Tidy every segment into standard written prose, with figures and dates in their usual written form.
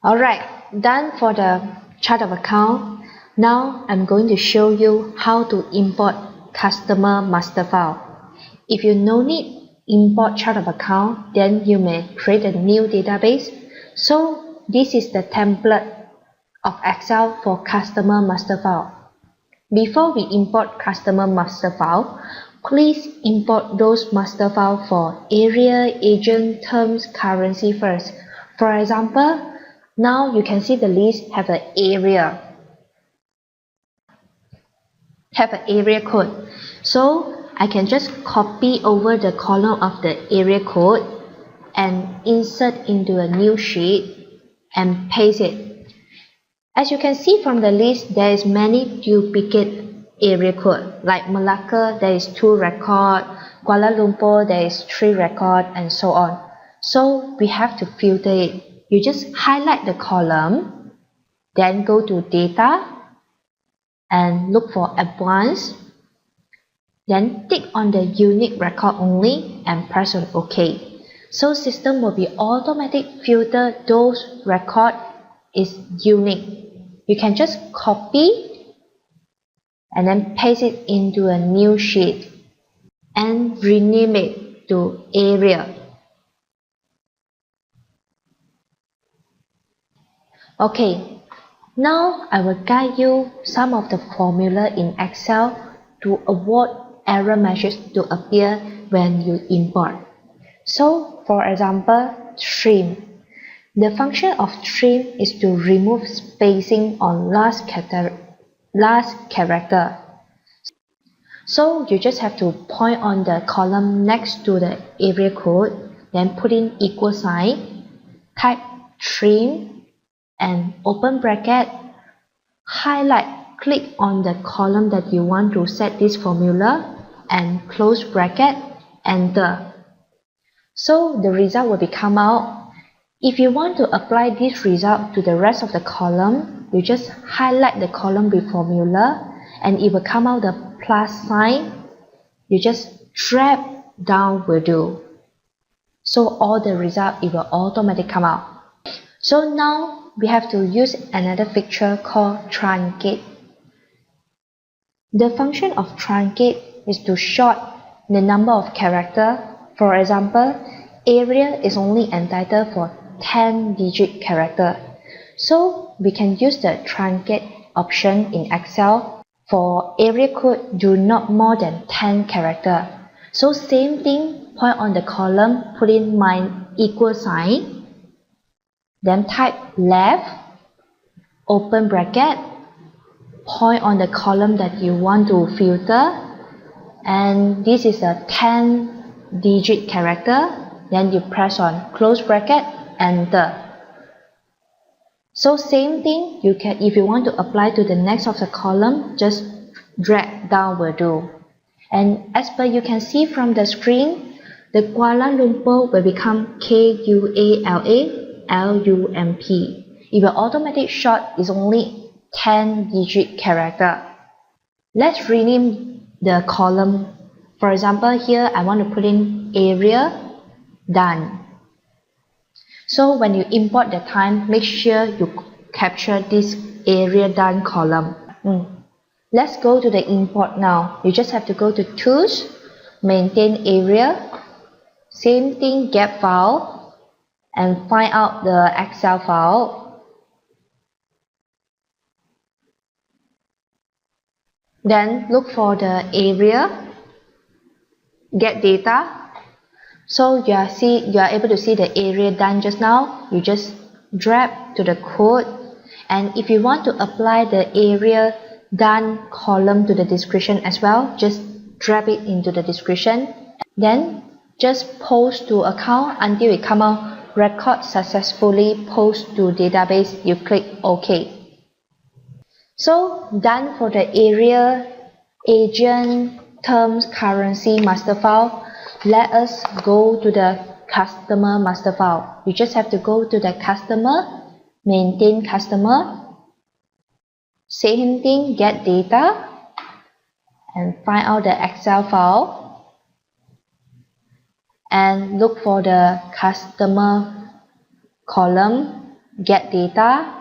Alright, done for the chart of account. Now I'm going to show you how to import customer master file. If you no need import chart of account, then you may create a new database. So this is the template of Excel for customer master file. Before we import customer master file, please import those master file for area, agent, terms, currency first. For example, now you can see the list have an area code. So I can just copy over the column of the area code and insert into a new sheet and paste it. As you can see from the list, there is many duplicate area code. Like Malacca, there is 2 records, Kuala Lumpur, there is 3 records, and so on. So we have to filter it. You just highlight the column, then go to data and look for advanced, then tick on the unique record only and press on OK. So system will be automatic filter those record is unique. You can just copy and then paste it into a new sheet and rename it to area. Okay, now I will guide you some of the formula in Excel to avoid error messages to appear when you import. So, for example, trim. The function of trim is to remove spacing on last character. So you just have to point on the column next to the area code, then put in equal sign, type trim, and open bracket, highlight, click on the column that you want to set this formula and close bracket, enter. So the result will be come out. If you want to apply this result to the rest of the column, you just highlight the column with formula and it will come out the plus sign. You just drag down will do. So all the result it will automatically come out. So now we have to use another feature called truncate. The function of truncate is to short the number of characters. For example, area is only entitled for 10-digit character. So we can use the truncate option in Excel for area code do not more than 10 character. So same thing, point on the column, put in my equal sign, then type left, open bracket, point on the column that you want to filter, and this is a 10-digit character, then you press on close bracket, enter. So same thing, you can, if you want to apply to the next of the column, just drag down will do. And as per you can see from the screen, the Kuala Lumpur will become KUALA LUMP. If your automatic short is only 10-digit character. Let's rename the column. For example, here I want to put in area done. So when you import the time, make sure you capture this area done column. Let's go to the import now. You just have to go to Tools, Maintain Area, same thing, Get File, and find out the Excel file. Then look for the area, get data. So you are able to see the area done just now. You just drag to the code, and if you want to apply the area done column to the description as well, just drag it into the description. Then just post to account until it come out record successfully post to database. You click OK. So done for the area, agent, terms, currency master file. Let us go to the customer master file. You just have to go to the customer, maintain customer, same thing, get data, and find out the Excel file. And look for the customer column, get data.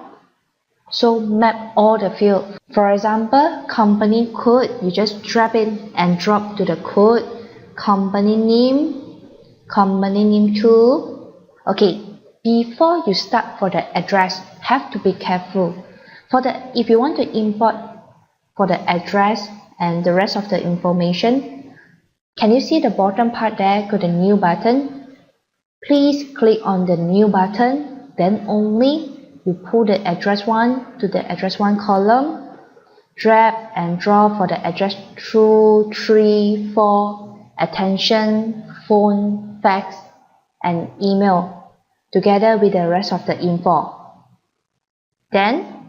So map all the fields. For example, company code, you just drag it and drop to the code. Company name 2. Okay, before you start for the address, have to be careful. If you want to import for the address and the rest of the information, can you see the bottom part there got a new button? Please click on the new button, then only you pull the address 1 to the address 1 column, drag and drop for the address 2, 3, 4, attention, phone, fax, and email together with the rest of the info. Then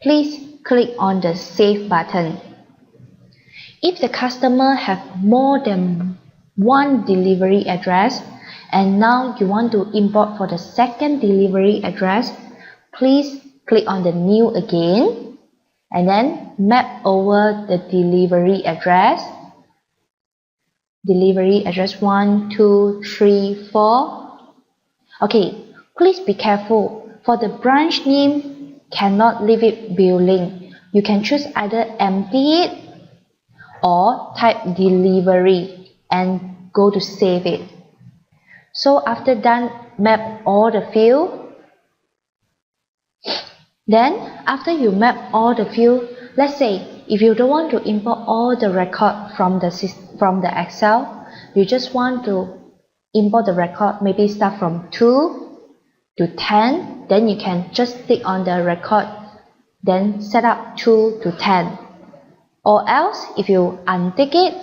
please click on the Save button. If the customer have more than one delivery address and now you want to import for the second delivery address, please click on the New again and then map over the delivery address 1, 2, 3, 4. Okay, please be careful. For the branch name, cannot leave it blank. You can choose either empty it or type delivery and go to save it. So after done, map all the field. Then after you map all the field, let's say if you don't want to import all the record from the Excel, you just want to import the record, maybe start from 2 to 10, then you can just click on the record, then set up 2 to 10. Or else, if you untick it,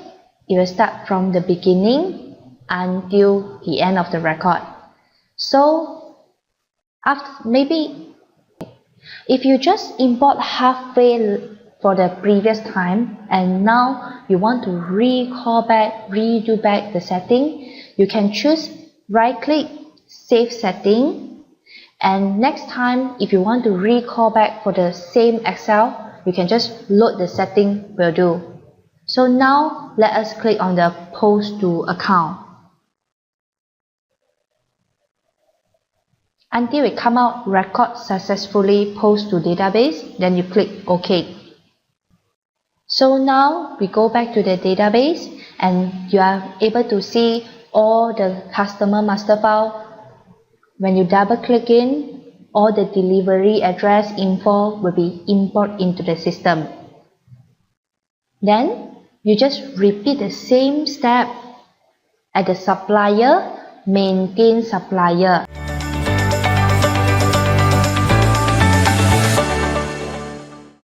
it will start from the beginning until the end of the record. So, maybe if you just import halfway for the previous time and now you want to redo back the setting, you can choose right click, save setting, and next time if you want to recall back for the same Excel, you can just load the setting will do. So now let us click on the post to account until it come out record successfully post to database, then you click OK. So now we go back to the database and you are able to see all the customer master file. When you double click in, all the delivery address info will be imported into the system. Then you just repeat the same step at the supplier, maintain supplier.